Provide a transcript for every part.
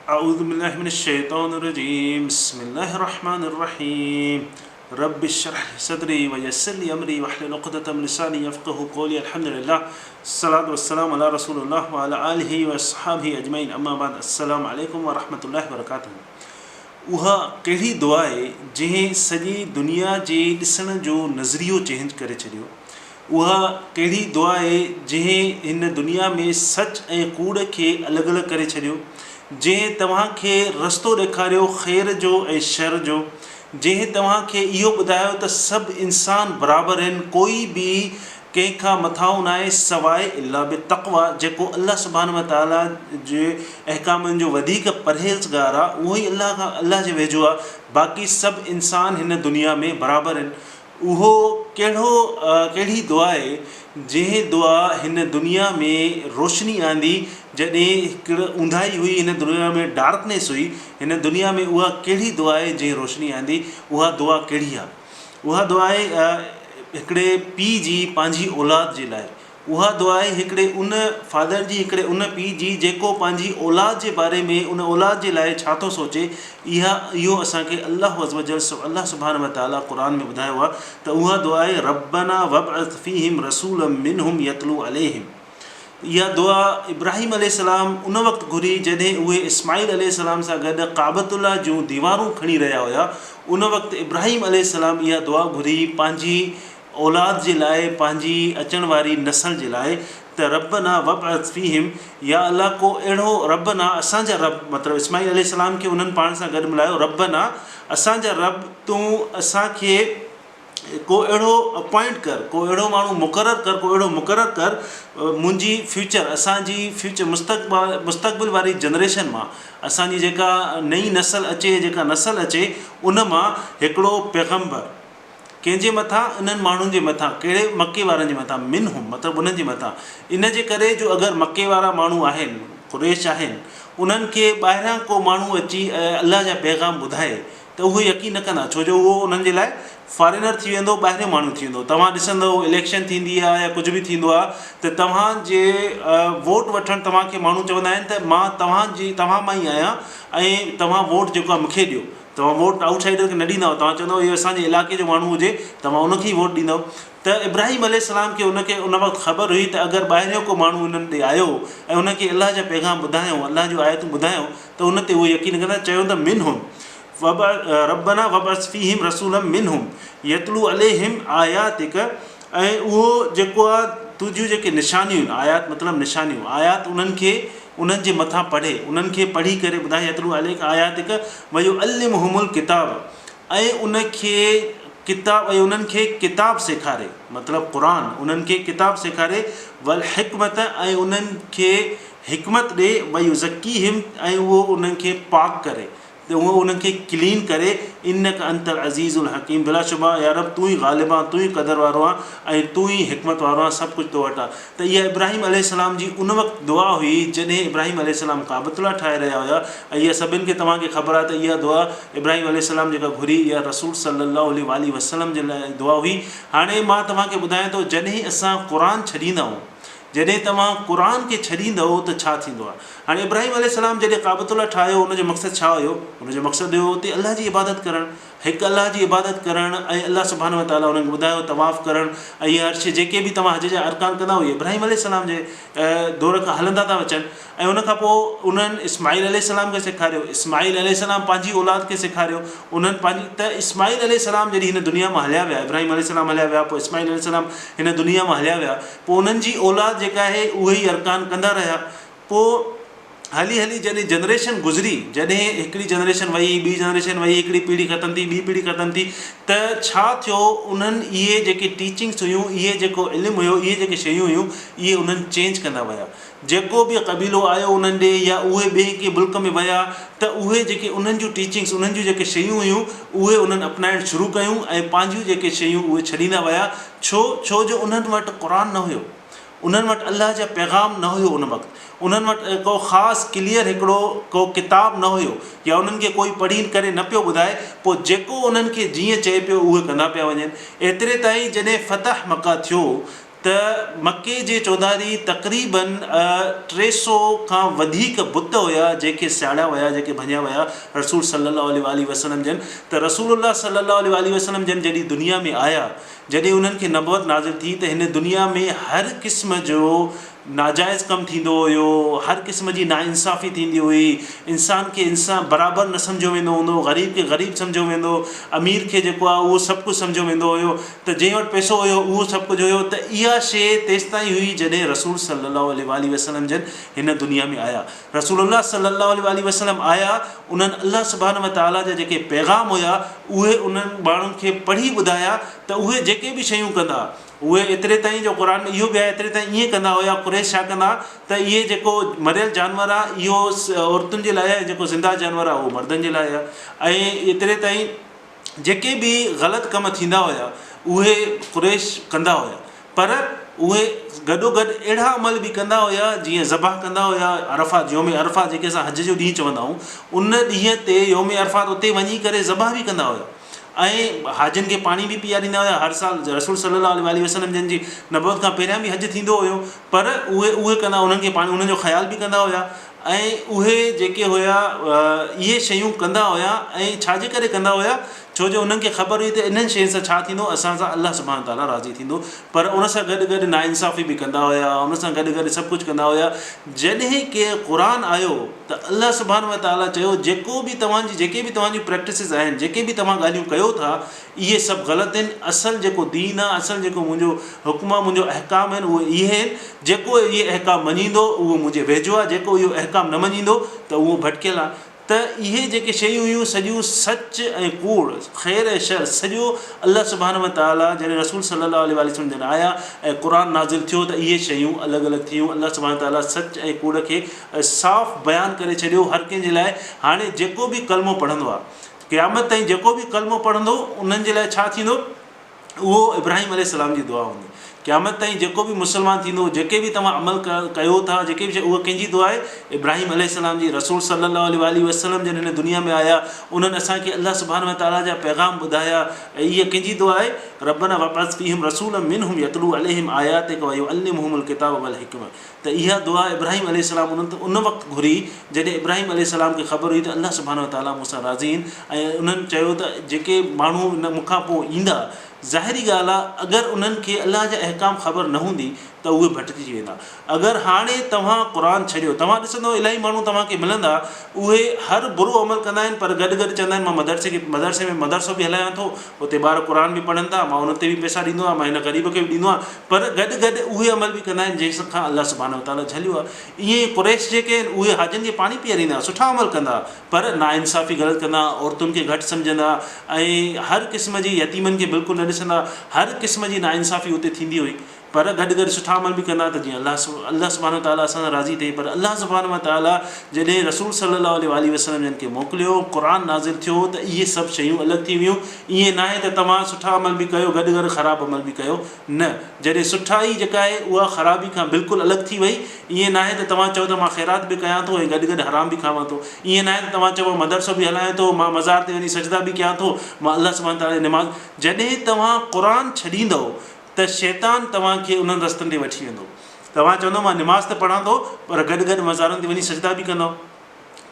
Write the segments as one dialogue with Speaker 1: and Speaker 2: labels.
Speaker 1: अऊज़ु बिल्लाहि मिनश शैतानिर रजीम बिस्मिल्लाहिर रहमानिर रहीम रब्बि इश्रह ली सदरी व यस्सिर ली अमरी वहलुल उक़दतम मिन लिसानी यफ़क़हू क़ौली अल्हम्दुलिल्लाह सलातु वस्सलामु अला रसूलिल्लाह व अला आलिहि व अस्हाबिहि अजमईन अम्मा बाद अस्सलामु अलैकुम व रहमतुल्लाहि व बरकातुहू। उहा कहिड़ी दुआ आहे जंहिं सॼी दुनिया जे ॾिसण जो नज़रियो चेंज करे छॾियो। उहा कहिड़ी दुआ आहे जंहिं हिन दुनिया में सच ऐं कूड़ खे अलॻि अलॻि करे छॾियो, जंहिं तव्हांखे रस्तो ॾेखारियो ख़ैर जो ऐं शर जो, जंहिं तव्हांखे इहो ॿुधायो त सभु इंसान बराबरि आहिनि, कोई बि कंहिंखां मथां न आहे सवाइ इल्ला बि तक़वा, जेको अल्लाह सुब्हानहु व तआला जे अहकामनि जो वधीक परहेज़गार आहे उहो ई अल्लाह जे वेझो आहे। बाक़ी सभु इंसान हिन दुनिया में बराबरि आहिनि। उहो कहिड़ी दुआ आहे जंहिं दुआ हिन दुनिया में रोशनी आंदी जॾहिं हिकिड़े ऊंधाई हुई, हिन दुनिया में डार्कनेस हुई, हिन दुनिया में उहा कहिड़ी दुआ आहे जंहिं रोशनी आंदी। उहा दुआ कहिड़ी आहे? उहा दुआ आहे हिकिड़े पीउ जी पंहिंजी औलाद जे लाइ। उहा दुआ आहे हिकिड़े उन फादर जी, हिकिड़े उन पीउ जी जेको पंहिंजी औलाद जे बारे में, उन औलाद जे लाइ छा थो सोचे। इहो असांखे अल्लाह अज़्ज़ व जल अल्लाह सुब्हानहु व तआला क़ुरान में ॿुधायो आहे त उहा दुआ आहे रब्बना वबअथ फ़ीहिम रसूलन मिनहुम यतलू अलैहिम। इहा दुआ इब्राहिम अलैहिस्सलाम उन वक़्तु घुरी जॾहिं उहे इस्माईल अलैहिस्सलाम सां गॾु काबतुल्लाह जूं दीवारूं खणी रहिया हुया। उन वक़्तु इब्राहिम अलैहिस्सलाम इहा दुआ घुरी पंहिंजी औलाद जे लाइ, पंहिंजी अचण वारी नसल जे लाइ, त रब्बना वबअथ फ़ीहिम, या अल्लाह को अहिड़ो रब्बना असांजा रब, मतिलबु इस्माईल अलैहिस्सलाम खे उन्हनि पाण सां गॾु मिलायो, रब्बना असांजा रब तूं असांखे को अहिड़ो अपॉइंट कर, को अहिड़ो माण्हू मुक़ररु कर, को अहिड़ो मुक़ररु कर मुंहिंजी फ्यूचर, असांजी फ्यूचर मुस्तक़बिल वारी जनरेशन मां, असांजी जेका नई नसल अचे, जेका नसल अचे, उन मां हिकिड़ो पैगंबर कंहिंजे मथां, इन्हनि माण्हुनि जे मथां, कहिड़े मके वारनि जे मथां, मिनहुम मतिलबु उन्हनि जे मथां। इन जे करे जो अगरि मके वारा माण्हू आहिनि, कुरैश आहिनि, उन्हनि खे ॿाहिरां को माण्हू अची अल्लाह जा पैगाम ॿुधाए त उहे यकीन न कंदा, छो जो उहो उन्हनि जे लाइ फॉरेनर थी वेंदो, ॿाहिरियों माण्हू थी वेंदो। तव्हां ॾिसंदव इलेक्शन थींदी आहे या कुझु बि थींदो आहे त तव्हांजे वोट वठणु तव्हांखे माण्हू चवंदा आहिनि त मां तव्हां मां ई आहियां ऐं तव्हां वोट जेको आहे मूंखे ॾियो। तव्हां वोट आउटसाइडर खे न ॾींदव, तव्हां चवंदव इहो असांजे इलाइक़े जो माण्हू हुजे, तव्हां उनखे ई वोट ॾींदव। त इब्राहिम अलैहिस्सलाम खे उन वक़्तु ख़बर हुई त अगरि ॿाहिरियों को माण्हू उन्हनि ॾे आयो ऐं उनखे अल्लाह जा पैगाम ॿुधायूं, अल्लाह जूं आयतूं ॿुधायूं, त उन ते उहे यकीन कंदा। चयो त मिनहुम रब्बना वबअथ फ़ीहिम रसूलन मिनहुम यतलू अलैहिम आयातिक, ऐं उहो जेको आहे तुंहिंजियूं जेके निशानियूं आहिनि, आयात मतिलबु निशानियूं, आयात उन्हनि जे मथां पढ़े, उन्हनि खे पढ़ी करे ॿुधाए, यतलू अलैक आयातिक व युअल्लिमुहुमुल किताब, ऐं उनखे किताब, ऐं उन्हनि खे किताब सेखारे, मतिलबु क़ुरान, उन्हनि खे किताब सेखारे, वल हिकमत, ऐं उन्हनि खे हिकमत ॾे, व युज़क्कीहिम, ऐं उहो उन्हनि खे पाक करे, त उहो उन्हनि खे क्लीन करे, इन्नक अंतल अज़ीज़ुल हकीम, बिलाशुबा या रब तूं ई ग़ालिब आहे, तूं ई क़दर वारो आहे, ऐं तूं ई हिकमत वारो आहे, सभु कुझु तो वटि आहे। त इहा इब्राहिम अलैहिस्सलाम जी उन वक़्तु दुआ हुई जॾहिं इब्राहिम अलैहिस्सलाम काबतुल्लाह ठाहे रहिया हुया। ऐं इहा सभिनि खे तव्हांखे ख़बर आहे त इहा दुआ इब्राहिम अलैहिस्सलाम जेका घुरी, इहा रसूल सल्लल्लाहु अलैहि वसल्लम जे लाइ दुआ हुई। हाणे मां तव्हांखे ॿुधायां थो, जॾहिं असां क़ुरान छॾींदा आहियूं, जॾहिं तव्हां क़ुरान खे छॾींदव त छा थींदो आहे। हाणे इब्राहिम अलैहिस्सलाम जॾहिं काबतुल्लाह ठाहियो, उनजो मक़सदु छा हुयो? उनजो मक़सदु हुयो उते अल्लाह जी इबादत करणु, हिकु अल्लाह जी इबादत करणु, ऐं अल्लाह सुब्हानहु व तआला उन्हनि ॿुधायो तवाफ़ करणु, ऐं इहे हर शइ जेके बि तव्हां हज जा अरकान कंदा हुए इब्राहिम अलैहिस्सलाम जे दौर खां हलंदा था अचनि। ऐं उनखां पोइ उन्हनि इस्माईल अलैहिस्सलाम खे सेखारियो, इस्माईल अलैहिस्सलाम पंहिंजी औलाद खे सेखारियो, उन्हनि पंहिंजी, त इस्माईल अलैहिस्सलाम जॾहिं हिन दुनिया मां हलिया विया, इब्राहिम अलैहिस्सलाम हलिया विया, पोइ इस्माईल अलैहिस्सलाम हिन दुनिया मां हलिया विया, पोइ उन्हनि जी औलाद जेका आहे उहे ई अरकान कंदा रहिया। पोइ हली हली जॾहिं जनरेशन गुज़री, जॾहिं हिकिड़ी जनरेशन वई, ॿी जनरेशन वई, हिकिड़ी पीढ़ी ख़तमु थी, ॿी पीढ़ी ख़तमु थी, त छा थियो, उन्हनि इहे जेके टीचिंग्स हुयूं, इहे जेको इल्मु हुयो, इहे जेके शयूं हुयूं, इहे उन्हनि चेंज कंदा विया। जेको बि क़बीलो आयो उन्हनि ॾे, या उहे ॿिए कंहिं मुल्क में विया, त उहे जेके उन्हनि जूं टीचिंग्स, उन्हनि जूं जेके शयूं हुयूं, उहे उन्हनि अपनाइणु शुरू कयूं, ऐं पंहिंजियूं जेके शयूं उहे छॾींदा विया। छो जो उन्हनि वटि क़ुरान न हुयो, उन्हनि वटि अल्लाह जा पैगाम न हुयो। उन वक़्तु उन्हनि वटि को ख़ासि क्लियर हिकिड़ो को किताब न हुयो, या उन्हनि खे कोई पढ़ी करे न पियो ॿुधाए। पोइ जेको उन्हनि खे जीअं चए पियो उहे कंदा पिया वञनि। एतिरे ताईं जॾहिं फ़तह मका थियो, त त मके जे चौधारी तक़रीबन 300 खां वधीक बुत हुया जेके साड़िया विया, जेके भञिया विया रसूल सल्लल्लाहु अलैहि वसल्लम जन। त रसूलुल्लाह सल्लल्लाहु अलैहि वसल्लम जन जॾहिं दुनिया में आया, जॾहिं उन्हनि खे नबुवत नाज़िल थी, त हिन दुनिया में हर क़िस्म जो नाजाइज़ कमु थींदो हुयो, हर क़िस्म जी नाइंसाफ़ी थींदी हुई, इंसान खे इंसान बराबरि न सम्झो वेंदो हूंदो, ग़रीब खे ग़रीब सम्झो वेंदो, अमीर खे जेको आहे उहो सभु कुझु सम्झो वेंदो हुयो, त जंहिं वटि पैसो हुयो उहो सभु कुझु हुयो। त इहा शइ तेसि ताईं हुई जॾहिं रसूल सल्लल्लाहु अलैहि वसल्लम जन हिन दुनिया में आया। रसूलुल्लाह सल्लल्लाहु अलैहि वसल्लम आया, उन्हनि अल्लाह सुब्हानहु व तआला जा जेके पैगाम हुया उहे उन्हनि माण्हुनि खे पढ़ी ॿुधाया, त उहे जेके बि शयूं कंदा उहे एतिरे ताईं जो क़ुर में इहो बि आहे, एतिरे ताईं ईअं कंदा हुया। कुरैश छा कंदा त इहे जेको मरियल जानवर आहे इहो औरतुनि जे लाइ आहे, जेको ज़िंदा जानवर आहे उहो मर्दनि जे लाइ आहे। ऐं एतिरे ताईं जेके बि ग़लति कम थींदा हुया उहे कुरैश कंदा हुया, पर उहे गॾोगॾु अहिड़ा अमल बि कंदा हुया जीअं ज़बह कंदा हुया। अरफ़ात योम अरफ़ात जेके असां हज जो ॾींहुं चवंदा आहियूं, उन ॾींहं ते योम अरफ़ात उते वञी करे ज़बह बि कंदा हुया ऐं हाजियुनि खे पाणी बि पीआरींदा हुया। हर साल रसूल सल्लल्लाहु अलैहि वसल्लम जन जी नबुवत खां पहिरियां बि हज थींदो हुयो, पर उहे कंदा, उन्हनि खे पाणी, उन्हनि जो ख़्याल बि कंदा हुया। ऐं उहे जेके हुया इहे शयूं कंदा हुया। ऐं छाजे करे कंदा हुया? छो जो उन्हनि खे ख़बर हुई त इन्हनि शयुनि सां छा थींदो, असां सां अल्लाह सुब्हानहु व तआला राज़ी थींदो। पर उन सां गॾु गॾु नाइंसाफ़ी बि कंदा हुया, उन सां गॾु गॾु सभु कुझु कंदा हुया। जॾहिं के क़ुर आयो त अल्लाह सुब्हानहु व तआला चयो जेको बि तव्हांजी जेके बि तव्हांजी प्रैक्टिसिस आहिनि, जेके बि तव्हां ॻाल्हियूं कयो था, इहे सभु ग़लति आहिनि। असलु जेको दीन आहे, असलु जेको मुंहिंजो हुकुम आहे, मुंहिंजो अहकाम आहिनि, उहे इहे आहिनि। जेको इहे अहकाम मञींदो उहो मुंहिंजे वेझो आहे, जेको इहो अहकाम न मञींदो त उहो भटकियल आहे। त इहे जेके शयूं हुयूं सॼियूं सच ऐं कूड़, ख़ैर ऐं शर, सॼो अल्लाह सुब्हानहु व तआला जॾहिं रसूल सल्लल्लाहु अलैहि वसल्लम जॾहिं आया ऐं क़ुर नाज़िल थियो त इहे शयूं अलॻि अलॻि थियूं। अल्लाह सुब्हानहु व तआला सच ऐं कूड़ खे साफ़ बयानु करे छॾियो हर कंहिंजे लाइ। हाणे जेको बि कलमो पढ़ंदो आहे, क़यामत ताईं जेको बि कलमो पढ़ंदो, उन्हनि जे लाइ छा थींदो? उहो इब्राहिम अलैहिस्सलाम जी दुआ हूंदी। क़यामत ताईं जेको बि मुस्लमान थींदो, जेके बि तव्हां अमल कयो था, जेके बि शइ, उहा कंहिंजी दुआ आहे? इब्राहिम अलैहिस्सलाम जी। रसूल सल्लल्लाहु अलैहि वसल्लम जॾहिं हिन दुनिया में आया, उन्हनि असांखे अल्लाह सुब्हानहु व तआला जा पैगाम ॿुधाया। ऐं इहा कंहिंजी दुआ आहे? रब्बना वबअस फीहिम रसूलन मिनहुम यतलू अलैहिम आयातिक व युअल्लिमुहुमुल किताब वल हिकमत। त इहा दुआ इब्राहिम अलैहिस्सलाम उन वक़्तु घुरी जॾहिं इब्राहिम अलैहिस्सलाम खे ख़बर हुई त अल्लाह सुब्हानहु व तआला मूंसां राज़ी आहिनि। ऐं उन्हनि चयो त जेके माण्हू मूंखां पोइ ईंदा, ज़ाहिरी ॻाल्हि आहे, अगरि उन्हनि खे अल्लाह जा अहकाम ख़बर न हूंदी त उहे भटकिजी वेंदा। अगरि हाणे तव्हां क़ुर छॾियो, तव्हां ॾिसंदो इलाही माण्हू तव्हांखे मिलंदा, उहे हर बुरो अमल कंदा आहिनि, पर गॾु गॾु चवंदा आहिनि मां मदरसे में मदरसो बि हलायां थो, उते ॿार क़ुर बि पढ़नि था, मां उन ते बि पैसा ॾींदो आहियां, मां हिन ग़रीब खे बि ॾींदो आहियां। पर गॾु गॾु उहे अमल बि कंदा आहिनि जंहिं खां अल्लाह सुब्हानहु व तआला झलियो आहे। ईअं कुरैश जेके आहिनि उहे हाजियुनि खे पाणी पीआरींदा, सुठा अमल कंदा, पर नाइंसाफ़ी ग़लति कंदा, औरतुनि खे घटि सम्झंदा, ऐं हर क़िस्म जी यतीमनि खे बिल्कुलु न ॾिसंदा। हर क़िस्म जी नाइंसाफ़ी उते थींदी हुई, पर गॾु गॾु सुठा अमल बि कंदा त जीअं अल्लाह सुब्हानहु व तआला असां सां राज़ी थिए। पर अल्लाह सुब्हानहु व तआला जॾहिं रसूल सल्लल्लाहु अलैहि वसल्लम जन खे मोकिलियो, क़ुर नाज़िल थियो, त इहे सभु शयूं अलॻि थी वियूं। ईअं न आहे त तव्हां सुठा अमल बि कयो, गॾु गॾु ख़राबु अमल बि कयो, न। जॾहिं सुठाई जेका आहे उहा ख़राबी खां बिल्कुलु अलॻि थी वई। ईअं न आहे त तव्हां चओ त मां ख़ैरात बि कयां थो ऐं गॾु गॾु हराम बि खावां थो। ईअं न आहे त तव्हां चओ मदरसो बि हलायां थो, मां मज़ार ते वञी सजदा बि कयां थो, मां अल्लाह सुब्हानहु व तआला जी निमाज़। जॾहिं तव्हां क़ुर छॾींदव त शैतान तव्हांखे उन्हनि रस्तनि ते वठी वेंदो। तव्हां चवंदो मां निमाज़ त पढ़ां थो, पर गॾु गॾु मज़ारनि ते वञी सजदा बि कंदो।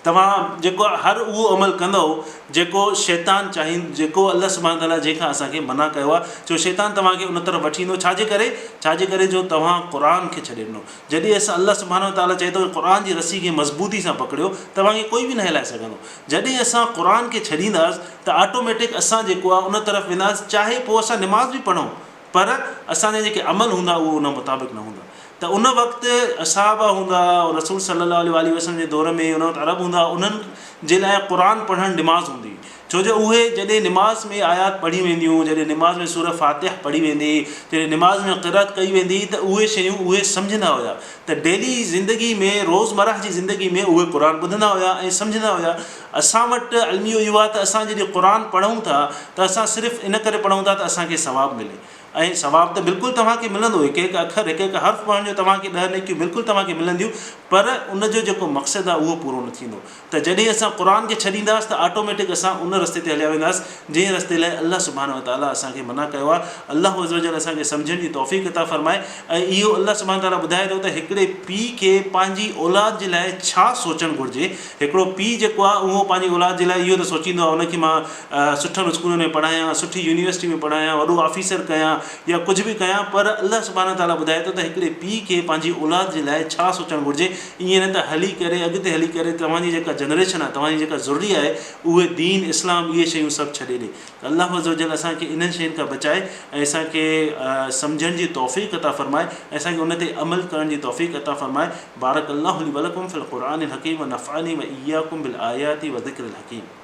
Speaker 1: तव्हां जेको हर उहो अमल कंदव जेको शैतान जेको अल्लाह सुब्हानहु व तआला जंहिंखां असांखे मना कयो आहे, छो शैतान तव्हांखे उन तरफ़ वठी ईंदो। छाजे करे जो तव्हां क़ुर खे छॾे ॾिनो। जॾहिं असां अल्लाह सुब्हानहु व तआला चए थो क़ुर जी रस्सी खे मज़बूती सां पकड़ियो, तव्हांखे कोई बि न हिलाए सघंदो। जॾहिं असां क़ुर खे छॾींदासीं त ऑटोमेटिक असां जेको आहे उन तरफ़ वेंदासीं, चाहे पोइ असां निमाज़ बि पढ़ूं, पर असांजा जेके अमल हूंदा उहो उन मुताबिक़ न हूंदा। त उन वक़्तु असहाबा हूंदा, रसूल सल्लल्लाहु अलैहि वसल्लम जे दौर में उन वक़्तु अरब हूंदा, उन्हनि जे लाइ क़ुर पढ़णु निमाज़ हूंदी। छो जो उहे जॾहिं निमाज़ में आयात पढ़ी वेंदियूं, जॾहिं निमाज़ में सूरह फातिहा पढ़ी वेंदी, जॾहिं निमाज़ में क़िरात कई वेंदी, त उहे शयूं उहे सम्झंदा हुया। त डेली ज़िंदगी में, रोज़मर्रा जी ज़िंदगी में उहे क़ुर ॿुधंदा हुया ऐं सम्झंदा हुया। असां वटि अलमियो इहो आहे त असां जॾहिं क़ुर पढ़ूं था त असां सिर्फ़ु इन करे पढ़ूं था त असांखे सवाबु मिले। ऐं सवाब त बिल्कुलु तव्हांखे मिलंदो, हिकु हिकु अखर हिकु हिकु हर्फ़ पढ़ण जो तव्हांखे 10 नेकियूं बिल्कुलु तव्हांखे मिलंदियूं, पर उनजो जेको मक़सदु आहे उहो पूरो न थींदो। त जॾहिं असां क़ुर खे छॾींदासीं त ऑटोमेटिक असां उन रस्ते ते हलिया वेंदासीं जंहिं रस्ते लाइ अल्लाह सुब्हानहु व तआला असांखे मना कयो आहे। अल्लाह अज़्ज़ व जल असांखे सम्झण जी तौफ़ीक़ अता फ़रमाए। ऐं इहो अल्लाह सुब्हानहु व तआला ॿुधाए थो त हिकिड़े पीउ खे पंहिंजी औलाद जे लाइ छा सोचणु घुरिजे। हिकिड़ो पीउ जेको आहे उहो पंहिंजी औलाद जे लाइ इहो त सोचींदो आहे उनखे मां सुठनि स्कूलनि में पढ़ायां, सुठी यूनिवर्सिटी में पढ़ायां, वॾो ऑफिसर कयां या कुझु बि कयां, पर अल्लाह सुब्हानहु व तआला ॿुधाए थो त हिकिड़े पीउ खे पंहिंजी औलाद जे लाइ छा सोचणु घुरिजे। ईअं न त हली करे अॻिते हली करे तव्हांजी जेका जनरेशन आहे, तव्हांजी जेका ज़ुर्री आहे, उहे दीन इस्लाम इहे शयूं सभु छॾे ॾे। त अल्लाह अज़्ज़ व जल असांखे इन्हनि शयुनि खां बचाए ऐं असांखे सम्झण जी तौफ़ीक़ अता फ़रमाए ऐं असांखे उन ते अमल करण जी तौफ़ीक़ अता फ़रमाए। बारक अल्लाहु ली व लकुम फ़िल क़ुरआनिल हकीम व नफ़अनी व इय्याकुम बिल आयाति व ज़िक्रिल हकीम।